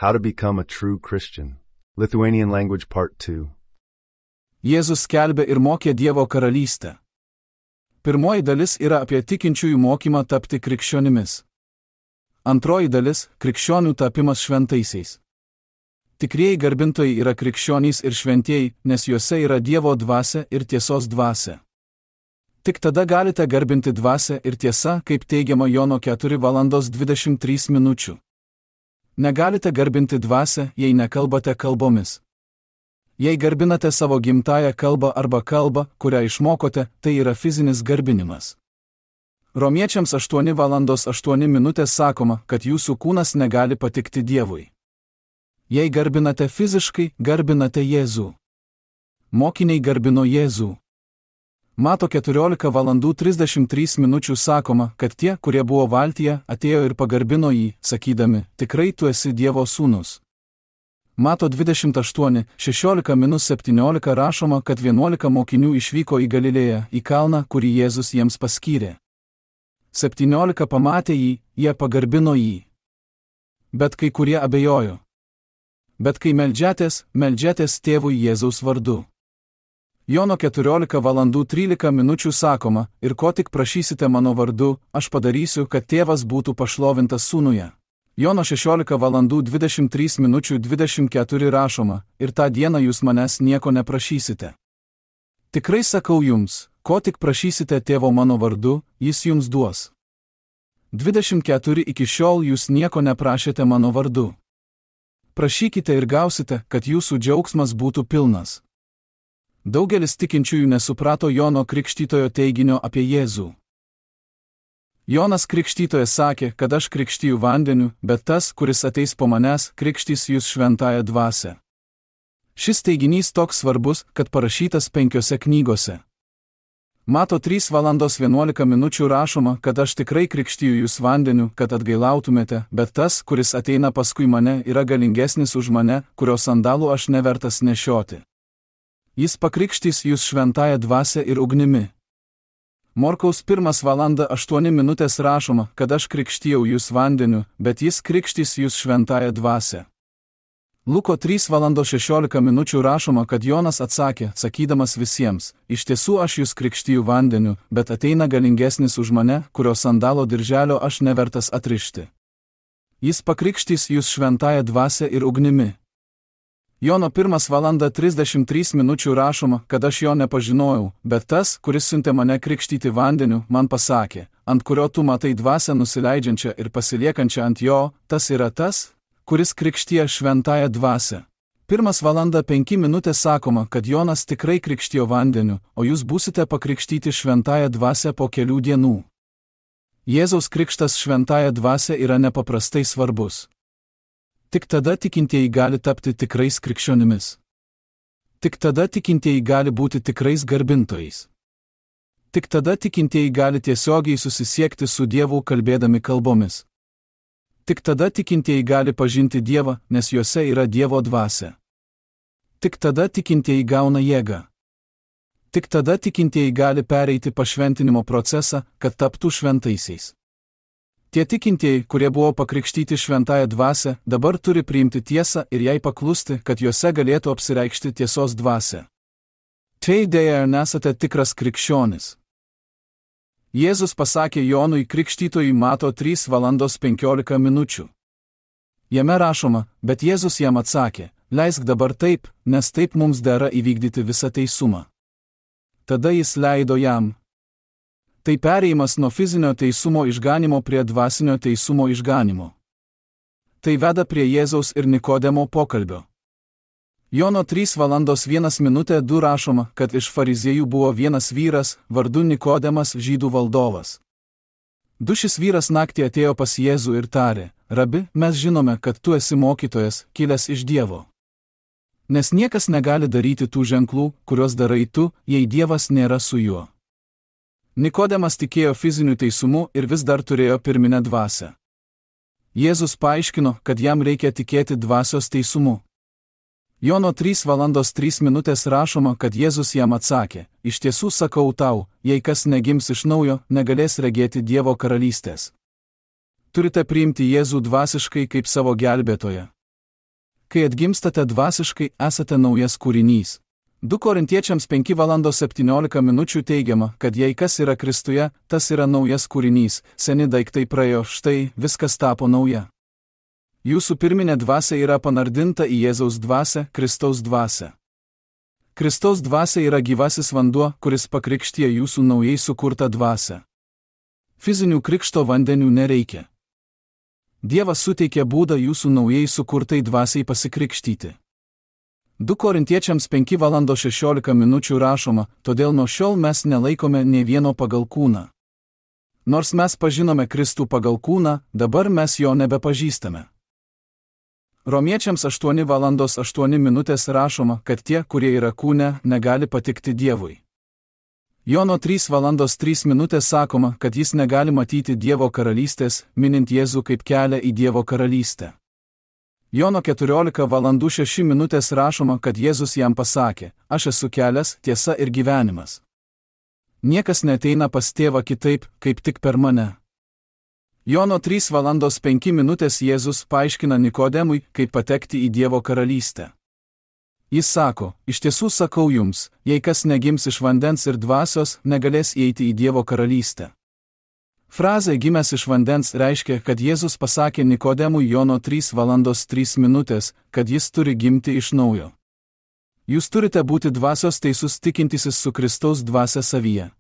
How to become a true Christian. Lithuanian language part 2. Jėzus skelbė ir mokė Dievo karalystę. Pirmoji dalis yra apie tikinčiųjų mokymą tapti krikščionimis. Antroji dalis – krikščionių tapimas šventaisiais. Tikrieji garbintojai yra krikščionys ir šventieji, nes juose yra Dievo dvasia ir tiesos dvasia. Tik tada galite garbinti dvasią ir tiesą, kaip teigiama Jono 4:23. Negalite garbinti dvasią, jei nekalbate kalbomis. Jei garbinate savo gimtąją kalbą arba kalbą, kurią išmokote, tai yra fizinis garbinimas. Romiečiams 8:08 sakoma, kad jūsų kūnas negali patikti Dievui. Jei garbinate fiziškai, garbinate Jėzų. Mokiniai garbino Jėzų. Mato 14:33 sakoma, kad tie, kurie buvo valtyje, atėjo ir pagarbino jį, sakydami, tikrai tu esi Dievo sūnus. Mato 28:16-17 rašoma, kad 11 mokinių išvyko į Galilėją, į kalną, kurį Jėzus jiems paskyrė. 17 pamatė jį, jie pagarbino jį. Bet kai kurie abejojo. Bet kai meldžiatės tėvui Jėzaus vardu. Jono 14:13 sakoma, ir ko tik prašysite mano vardu, aš padarysiu, kad tėvas būtų pašlovintas sūnuje. Jono 16:23-24 rašoma, ir tą dieną jūs manęs nieko neprašysite. Tikrai sakau jums, ko tik prašysite tėvo mano vardu, jis jums duos. 24 Iki šiol jūs nieko neprašėte mano vardu. Prašykite ir gausite, kad jūsų džiaugsmas būtų pilnas. Daugelis tikinčiųjų nesuprato Jono Krikštytojo teiginio apie Jėzų. Jonas Krikštytojas sakė, kad aš krikštiju vandeniu, bet tas, kuris ateis po manęs, krikštys jūs šventąją dvasią. Šis teiginys toks svarbus, kad parašytas 5 knygose. Mato 3:11 rašoma, kad aš tikrai krikštiju jūs vandeniu, kad atgailautumėte, bet tas, kuris ateina paskui mane, yra galingesnis už mane, kurio sandalų aš nevertas nešioti. Jis pakrikštys jūs šventąją dvasią ir ugnimi. Morkaus 1:08 rašoma, kad aš krikštijau jūs vandeniu, bet jis krikštys jūs šventąją dvasią. Luko 3:16 rašoma, kad Jonas atsakė, sakydamas visiems, iš tiesų aš jūs krikštiju vandeniu, bet ateina galingesnis už mane, kurio sandalo dirželio aš nevertas atrišti. Jis pakrikštys jūs šventąją dvasią ir ugnimi. Jono 1:33 rašoma, kad aš jo nepažinojau, bet tas, kuris siuntė mane krikštyti vandeniu, man pasakė, ant kurio tu matai dvasią nusileidžiančią ir pasiliekančią ant jo, tas yra tas, kuris krikštija šventąją dvasią. 1:05 sakoma, kad Jonas tikrai krikštijo vandeniu, o jūs būsite pakrikštyti šventąją dvasią po kelių dienų. Jėzaus krikštas šventąją dvasią yra nepaprastai svarbus. Tik tada tikintieji gali tapti tikrais krikščionimis. Tik tada tikintieji gali būti tikrais garbintojais. Tik tada tikintieji gali tiesiogiai susisiekti su Dievu kalbėdami kalbomis. Tik tada tikintieji gali pažinti Dievą, nes juose yra Dievo dvasia. Tik tada tikintieji gauna jėgą. Tik tada tikintieji gali pereiti pašventinimo procesą, kad taptų šventaisiais. Tie tikintieji, kurie buvo pakrikštyti šventąją dvasią, dabar turi priimti tiesą ir jai paklusti, kad juose galėtų apsireikšti tiesos dvasia. Tai dėja nesate tikras krikščionis. Jėzus pasakė Jonui Krikštytojui Mato 3:15. Jame rašoma, bet Jėzus jam atsakė, leisk dabar taip, nes taip mums dera įvykdyti visą teisumą. Tada jis leido jam. Tai perėjimas nuo fizinio teisumo išganimo prie dvasinio teisumo išganimo. Tai veda prie Jėzaus ir Nikodemo pokalbio. Jono 3:1 rašoma, kad iš fariziejų buvo vienas vyras, vardu Nikodemas, žydų valdovas. Šis vyras naktį atėjo pas Jėzų ir tarė, Rabi, mes žinome, kad tu esi mokytojas, kilęs iš Dievo. Nes niekas negali daryti tų ženklų, kuriuos darai tu, jei Dievas nėra su juo. Nikodemas tikėjo fiziniu teisumu ir vis dar turėjo pirminę dvasią. Jėzus paaiškino, kad jam reikia tikėti dvasios teisumu. Jono 3:3 rašoma, kad Jėzus jam atsakė, iš tiesų sakau tau, jei kas negims iš naujo, negalės regėti Dievo karalystės. Turite priimti Jėzų dvasiškai kaip savo gelbėtoją. Kai atgimstate dvasiškai, esate naujas kūrinys. 2 Korintiečiams 5:17 teigiama, kad jei kas yra Kristuje, tas yra naujas kūrinys, seni daiktai praėjo, štai viskas tapo nauja. Jūsų pirminė dvasia yra panardinta į Jėzaus dvasią, Kristaus dvasią. Kristaus dvasia yra gyvasis vanduo, kuris pakrikštija jūsų naujai sukurtą dvasią. Fizinių krikšto vandenių nereikia. Dievas suteikė būdą jūsų naujai sukurtai dvasiai pasikrikštyti. 2 Korintiečiams 5:16 rašoma, todėl nuo šiol mes nelaikome nė vieno pagal kūną. Nors mes pažinome Kristų pagal kūną, dabar mes jo nebepažįstame. Romiečiams 8:08 rašoma, kad tie, kurie yra kūne, negali patikti Dievui. Jono 3:3 sakoma, kad jis negali matyti Dievo karalystės, minint Jėzų kaip kelią į Dievo karalystę. Jono 14:06 rašoma, kad Jėzus jam pasakė, aš esu kelias, tiesa ir gyvenimas. Niekas neateina pas tėvą kitaip, kaip tik per mane. Jono 3:05 Jėzus paaiškina Nikodemui, kaip patekti į Dievo karalystę. Jis sako, iš tiesų sakau jums, jei kas negims iš vandens ir dvasios, negalės įeiti į Dievo karalystę. Frazė gimęs iš vandens reiškia, kad Jėzus pasakė Nikodemui Jono 3:03, kad jis turi gimti iš naujo. Jūs turite būti dvasios teisus tikintysis su Kristaus dvasia savyje.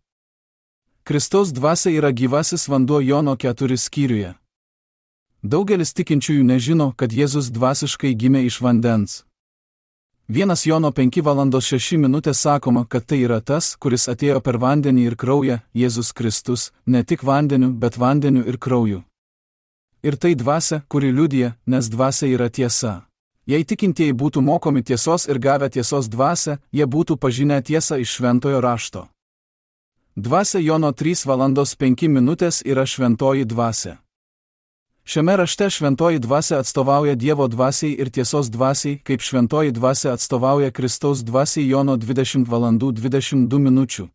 Kristaus dvasia yra gyvasis vanduo Jono 4 skyriuje. Daugelis tikinčiųjų nežino, kad Jėzus dvasiškai gimė iš vandens. 1 Jono 5:6 sakoma, kad tai yra tas, kuris atėjo per vandenį ir kraują, Jėzus Kristus, ne tik vandeniu, bet vandeniu ir krauju. Ir tai dvasia, kuri liudija, nes dvasia yra tiesa. Jei tikintieji būtų mokomi tiesos ir gavę tiesos dvasią, jie būtų pažinę tiesą iš šventojo rašto. Dvasia Jono 3:05 yra šventoji dvasia. Šiame rašte šventoji dvasia atstovauja Dievo dvasiai ir tiesos dvasiai, kaip šventoji dvasia atstovauja Kristaus dvasiai Jono 20:22.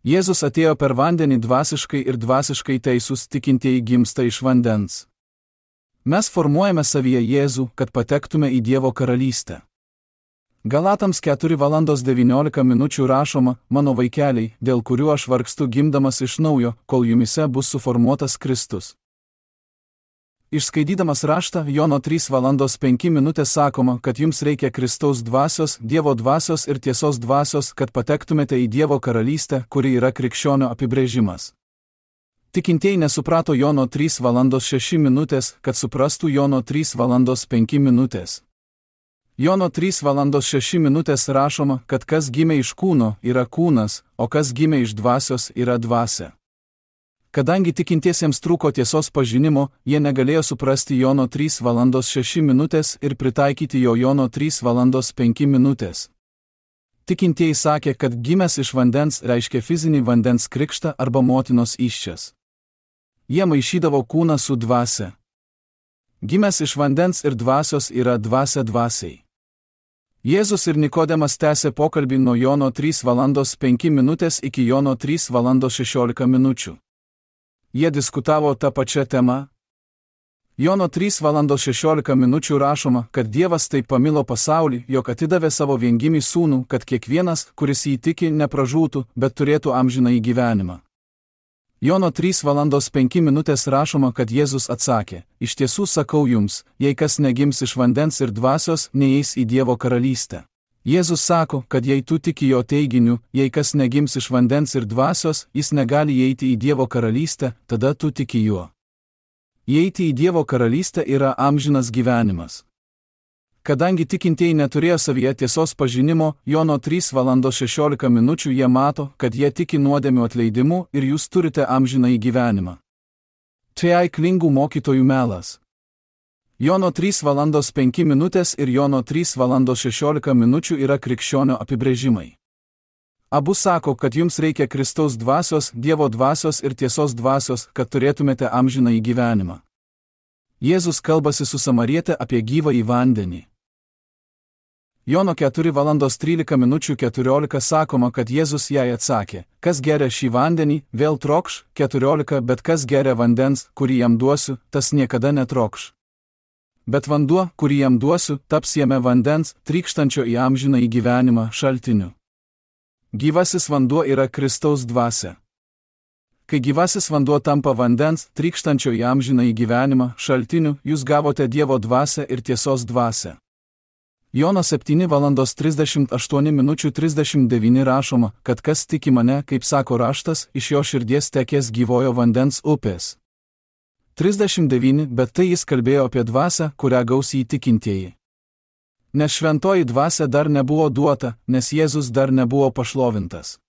Jėzus atėjo per vandenį dvasiškai ir dvasiškai teisus tikintieji gimsta iš vandens. Mes formuojame savyje Jėzų, kad patektume į Dievo karalystę. Galatams 4:19 rašoma, mano vaikeliai, dėl kurių aš vargstu gimdamas iš naujo, kol jumise bus suformuotas Kristus. Išskaidydamas raštą Jono 3:05 sakoma, kad jums reikia Kristaus dvasios, Dievo dvasios ir tiesos dvasios, kad patektumėte į Dievo karalystę, kuri yra krikščionio apibrėžimas. Tikintieji nesuprato Jono 3:06, kad suprastų Jono 3:05. Jono 3:06 rašoma, kad kas gimė iš kūno, yra kūnas, o kas gimė iš dvasios, yra dvasia. Kadangi tikintiesiems trūko tiesos pažinimo, jie negalėjo suprasti Jono 3:06 ir pritaikyti jo Jono 3:05. Tikintieji sakė, kad gimęs iš vandens reiškia fizinį vandens krikštą arba motinos įsčias. Jie maišydavo kūną su dvasia. Gimęs iš vandens ir dvasios yra dvasia dvasiai. Jėzus ir Nikodemas tęsė pokalbį nuo Jono 3:05 iki Jono 3:16. Jie diskutavo tą pačią temą. Jono 3:16 rašoma, kad Dievas taip pamilo pasaulį, jog atidavė savo viengimį sūnų, kad kiekvienas, kuris jį tiki, nepražūtų, bet turėtų amžinąjį gyvenimą. Jono 3:05 rašoma, kad Jėzus atsakė, iš tiesų sakau jums, jei kas negims iš vandens ir dvasios, neįeis į Dievo karalystę. Jėzus sako, kad jei tu tiki jo teiginiu, jei kas negims iš vandens ir dvasios, jis negali įeiti į Dievo karalystę, tada tu tiki juo. Įeiti į Dievo karalystę yra amžinas gyvenimas. Kadangi tikintieji neturėjo savyje tiesos pažinimo, Jono 3:16 jie mato, kad jie tiki nuodėmių atleidimu ir jūs turite amžinąjį gyvenimą. Tai klingų mokytojų melas. Jono 3:05 ir Jono 3:16 yra krikščionio apibrėžimai. Abu sako, kad jums reikia Kristaus dvasios, Dievo dvasios ir tiesos dvasios, kad turėtumėte amžinąjį gyvenimą. Jėzus kalbasi su samariete apie gyvąjį vandenį. Jono 4:13 sakoma, kad Jėzus jai atsakė, kas geria šį vandenį, vėl trokš, 14, bet kas geria vandens, kurį jam duosiu, tas niekada netrokš. Bet vanduo, kurį jam duosiu, taps jame vandens, trykštančio į amžiną į gyvenimą šaltiniu. Gyvasis vanduo yra Kristaus dvasia. Kai gyvasis vanduo tampa vandens, trykštančio į amžiną į gyvenimą šaltiniu, jūs gavote Dievo dvasią ir tiesos dvasią. Jono 7:38:39 rašoma, kad kas tiki mane, kaip sako raštas, iš jo širdies tekės gyvojo vandens upės. 39, bet tai jis kalbėjo apie dvasią, kurią gaus įtikintieji. Nes šventoji dvasia dar nebuvo duota, nes Jėzus dar nebuvo pašlovintas.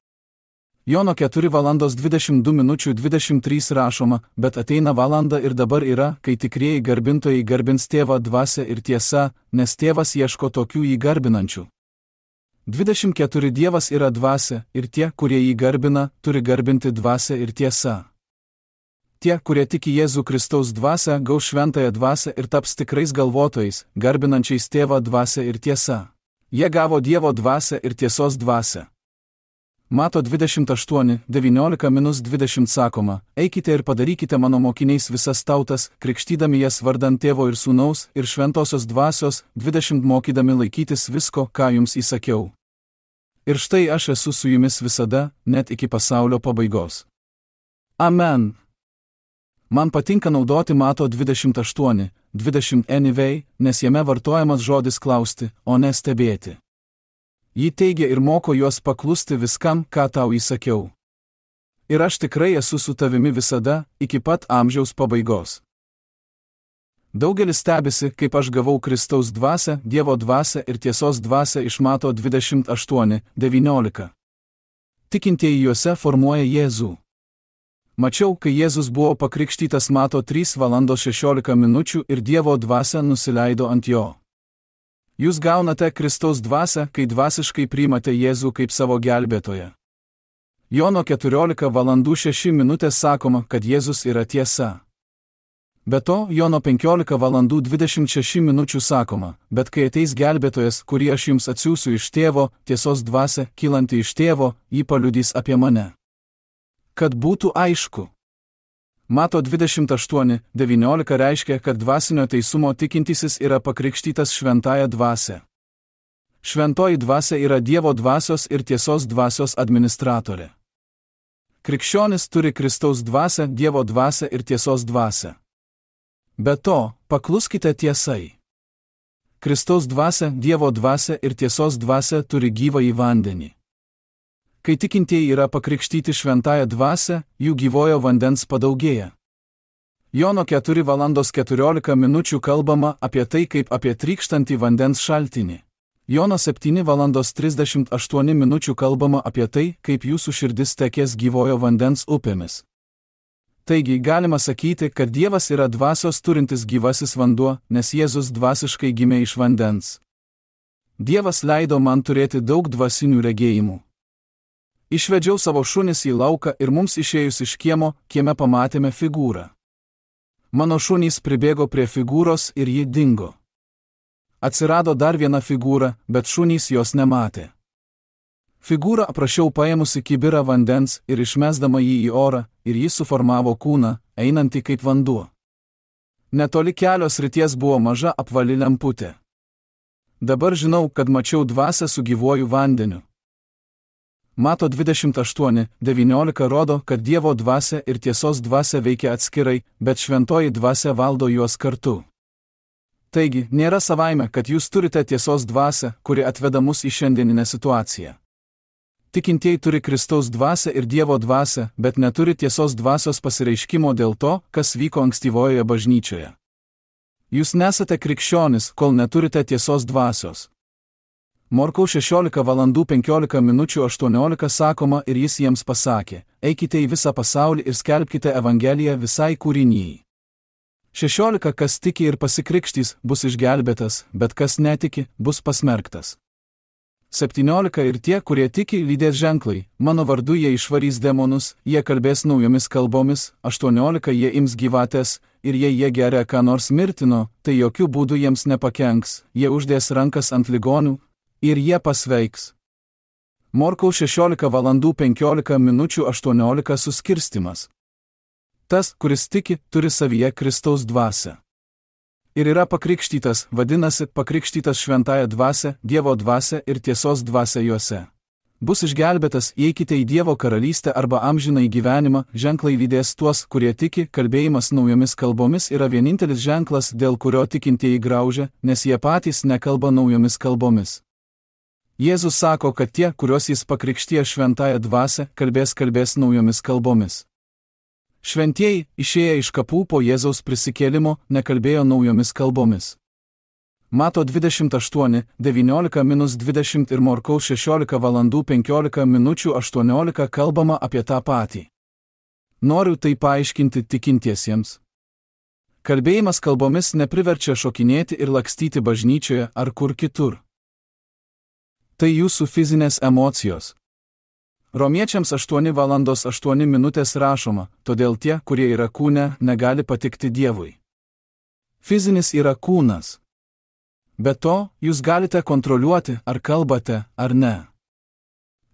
Jono 4:22:23 rašoma, bet ateina valanda ir dabar yra, kai tikrieji garbintojai garbins tėvą dvasią ir tiesa, nes tėvas ieško tokių jį garbinančių. 24 Dievas yra dvasia, ir tie, kurie jį garbina, turi garbinti dvasią ir tiesą. Tie, kurie tiki Jėzų Kristaus dvasią, gaus šventąją dvasią ir taps tikrais galvotojais, garbinančiais tėvą dvasią ir tiesą. Jie gavo Dievo dvasią ir tiesos dvasią. Mato 28:19-20 sakoma, eikite ir padarykite mano mokiniais visas tautas, krikštydami jas vardan tėvo ir sūnaus ir šventosios dvasios, 20 mokydami laikytis visko, ką jums įsakiau. Ir štai aš esu su jumis visada, net iki pasaulio pabaigos. Amen. Man patinka naudoti Mato 28:20 NIV, nes jame vartojamas žodis klausti, o ne stebėti. Ji teigia ir moko juos paklusti viskam, ką tau įsakiau. Ir aš tikrai esu su tavimi visada, iki pat amžiaus pabaigos. Daugelis stebisi, kaip aš gavau Kristaus dvasią, Dievo dvasią ir tiesos dvasią iš Mato 28:19. Tikintieji juose formuoja Jėzų. Mačiau, kai Jėzus buvo pakrikštytas Mato 3:16 ir Dievo dvasia nusileido ant jo. Jūs gaunate Kristaus dvasią, kai dvasiškai priimate Jėzų kaip savo gelbėtoją. Jono 14:06 sakoma, kad Jėzus yra tiesa. Be to, Jono 15:26 sakoma, bet kai ateis gelbėtojas, kurį aš jums atsiųsiu iš tėvo, tiesos dvasia, kylanti iš tėvo, jį paliudys apie mane. Kad būtų aišku. Mato 28:19 reiškia, kad dvasinio teisumo tikintysis yra pakrikštytas šventąją dvasią. Šventoji dvasia yra Dievo dvasios ir tiesos dvasios administratorė. Krikščionis turi Kristaus dvasią, Dievo dvasią ir tiesos dvasią. Be to, pakluskite tiesai. Kristaus dvasia, Dievo dvasia ir tiesos dvasia turi gyvąjį vandenį. Kai tikintieji yra pakrikštyti šventąją dvasią, jų gyvojo vandens padaugėja. Jono 4:14 kalbama apie tai kaip apie trykštantį vandens šaltinį. Jono 7:38 kalbama apie tai, kaip jūsų širdis tekės gyvojo vandens upėmis. Taigi galima sakyti, kad Dievas yra dvasios turintis gyvasis vanduo, nes Jėzus dvasiškai gimė iš vandens. Dievas leido man turėti daug dvasinių regėjimų. Išvedžiau savo šunis į lauką ir mums išėjus iš kieme pamatėme figūrą. Mano šunys pribėgo prie figūros ir ji dingo. Atsirado dar viena figūra, bet šunys jos nematė. Figūrą aprašiau paėmusi kibirą vandens ir išmesdama jį į orą, ir jis suformavo kūną, einantį kaip vanduo. Netoli kelio srities buvo maža apvali lemputė. Dabar žinau, kad mačiau dvasią su gyvuoju vandeniu. Mato 28:19 rodo, kad Dievo dvasia ir tiesos dvasia veikia atskirai, bet šventoji dvasia valdo juos kartu. Taigi, nėra savaime, kad jūs turite tiesos dvasią, kuri atveda mus į šiandieninę situaciją. Tikintieji turi Kristaus dvasią ir Dievo dvasią, bet neturi tiesos dvasios pasireiškimo dėl to, kas vyko ankstyvojoje bažnyčioje. Jūs nesate krikščionis, kol neturite tiesos dvasios. Morkaus 16:15:18 sakoma ir jis jiems pasakė, eikite į visą pasaulį ir skelbkite evangeliją visai kūrinijai. 16 Kas tiki ir pasikrikštys, bus išgelbėtas, bet kas netiki, bus pasmerktas. 17 Ir tie, kurie tiki, lydės ženklai, mano vardu jie išvarys demonus, jie kalbės naujomis kalbomis, 18 Jie ims gyvatės, ir jei jie geria ką nors mirtino, tai jokių būdų jiems nepakenks, jie uždės rankas ant ligonių, ir jie pasveiks. Morkaus 16:15:18 suskirstimas. Tas, kuris tiki, turi savyje Kristaus dvasią. ir yra pakrikštytas, vadinasi, pakrikštytas šventąja dvasia, Dievo dvasia ir tiesos dvasia juose. Bus išgelbėtas, įeikite į Dievo karalystę arba amžinąjį gyvenimą, ženklai lydės tuos, kurie tiki, kalbėjimas naujomis kalbomis yra vienintelis ženklas, dėl kurio tikintieji graužia, nes jie patys nekalba naujomis kalbomis. Jėzus sako, kad tie, kuriuos jis pakrikštijo šventąja dvasia, kalbės naujomis kalbomis. Šventieji, išėję iš kapų po Jėzaus prisikėlimo, nekalbėjo naujomis kalbomis. Mato 28:19-20 ir Morkaus 16:15-18 kalbama apie tą patį. Noriu tai paaiškinti tikintiesiems. Kalbėjimas kalbomis nepriverčia šokinėti ir lakstyti bažnyčioje ar kur kitur. Tai jūsų fizinės emocijos. Romiečiams 8:08 rašoma, todėl tie, kurie yra kūne, negali patikti Dievui. Fizinis yra kūnas. Be to, jūs galite kontroliuoti, ar kalbate, ar ne.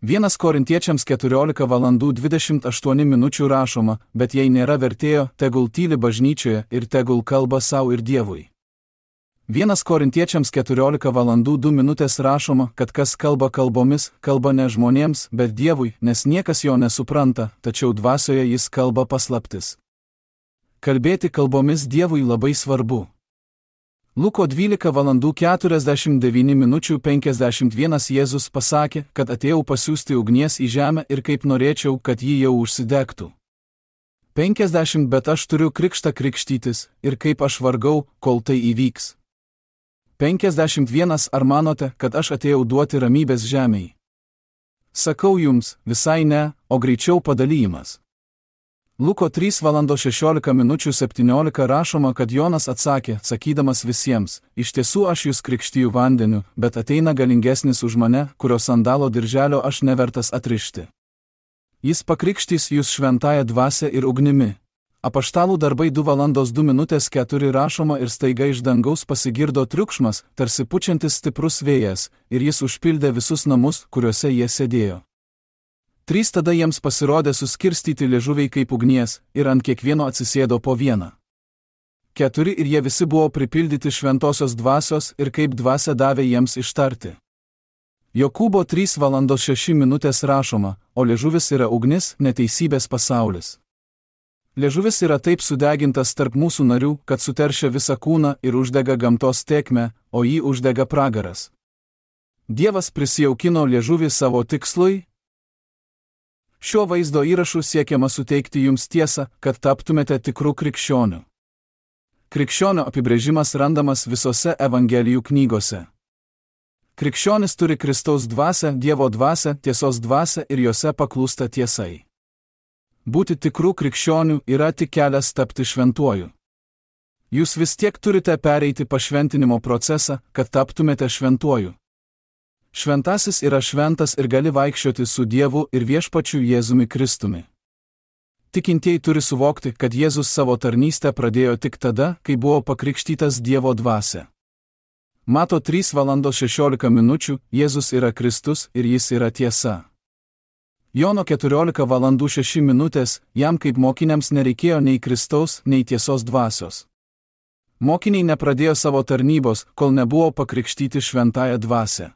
1 Korintiečiams 14:28 rašoma, bet jei nėra vertėjo, tegul tyli bažnyčioje ir tegul kalba sau ir Dievui. 1 Korintiečiams 14:02 rašoma, kad kas kalba kalbomis, kalba ne žmonėms, bet Dievui, nes niekas jo nesupranta, tačiau dvasioje jis kalba paslaptis. Kalbėti kalbomis Dievui labai svarbu. Luko 12:49:51 Jėzus pasakė, kad atėjau pasiųsti ugnies į žemę ir kaip norėčiau, kad ji jau užsidegtų. 50 Bet aš turiu krikštą krikštytis, ir kaip aš vargau, kol tai įvyks. 51 Ar manote, kad aš atėjau duoti ramybės žemei? Sakau jums, visai ne, o greičiau padalyjimas. Luko 3:16:17 rašoma, kad Jonas atsakė, sakydamas visiems, iš tiesų aš jūs krikštiju vandeniu, bet ateina galingesnis už mane, kurio sandalo dirželio aš nevertas atrišti. Jis pakrikštys jūs šventąja dvasia ir ugnimi. Apaštalų darbai 2:02:4 rašoma ir staiga iš dangaus pasigirdo triukšmas, tarsi pučiantis stiprus vėjas, ir jis užpildė visus namus, kuriuose jie sėdėjo. 3 Tada jiems pasirodė suskirstyti liežuviai kaip ugnies, ir ant kiekvieno atsisėdo po vieną. 4 Ir jie visi buvo pripildyti šventosios dvasios ir kaip dvasia davė jiems ištarti. Jokūbo 3:06 rašoma, o liežuvis yra ugnis, neteisybės pasaulis. Liežuvis yra taip sudegintas tarp mūsų narių, kad suteršia visą kūną ir uždega gamtos tėkmę, o jį uždega pragaras. Dievas prisijaukino liežuvį savo tikslui. Šiuo vaizdo įrašu siekiama suteikti jums tiesą, kad taptumėte tikrų krikščionių. Krikščionio apibrėžimas randamas visose Evangelijų knygose. Krikščionis turi Kristaus dvasią, Dievo dvasią, tiesos dvasią ir jose paklūsta tiesai. Būti tikrų krikščionių yra tik kelias tapti šventuoju. Jūs vis tiek turite pereiti pašventinimo procesą, kad taptumėte šventuoju. Šventasis yra šventas ir gali vaikščioti su Dievu ir viešpačiu Jėzumi Kristumi. Tikintieji turi suvokti, kad Jėzus savo tarnystę pradėjo tik tada, kai buvo pakrikštytas Dievo dvasia. Mato 3:16 Jėzus yra Kristus ir jis yra tiesa. Jono 14:06 jam kaip mokiniams nereikėjo nei Kristaus, nei tiesos dvasios. Mokiniai nepradėjo savo tarnybos, kol nebuvo pakrikštyti šventąja dvasia.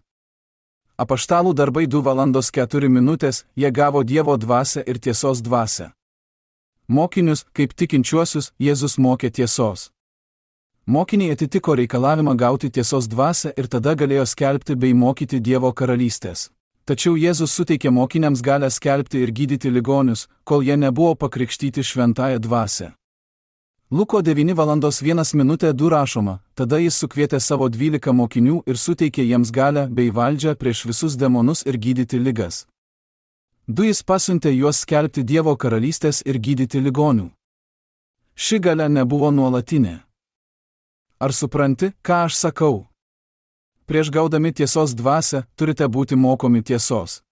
Apaštalų darbai 2:04 jie gavo Dievo dvasią ir tiesos dvasią. Mokinius, kaip tikinčiuosius, Jėzus mokė tiesos. Mokiniai atitiko reikalavimą gauti tiesos dvasią ir tada galėjo skelbti bei mokyti Dievo karalystės. Tačiau Jėzus suteikė mokiniams galę skelbti ir gydyti ligonius, kol jie nebuvo pakrikštyti šventąja dvasia. Luko 9:1:2 rašoma, tada jis sukvietė savo 12 mokinių ir suteikė jiems galę bei valdžią prieš visus demonus ir gydyti ligas. 2 Jis pasiuntė juos skelbti Dievo karalystės ir gydyti ligonių. Ši galia nebuvo nuolatinė. Ar supranti, ką aš sakau? Prieš gaudami tiesos dvasią, turite būti mokomi tiesos.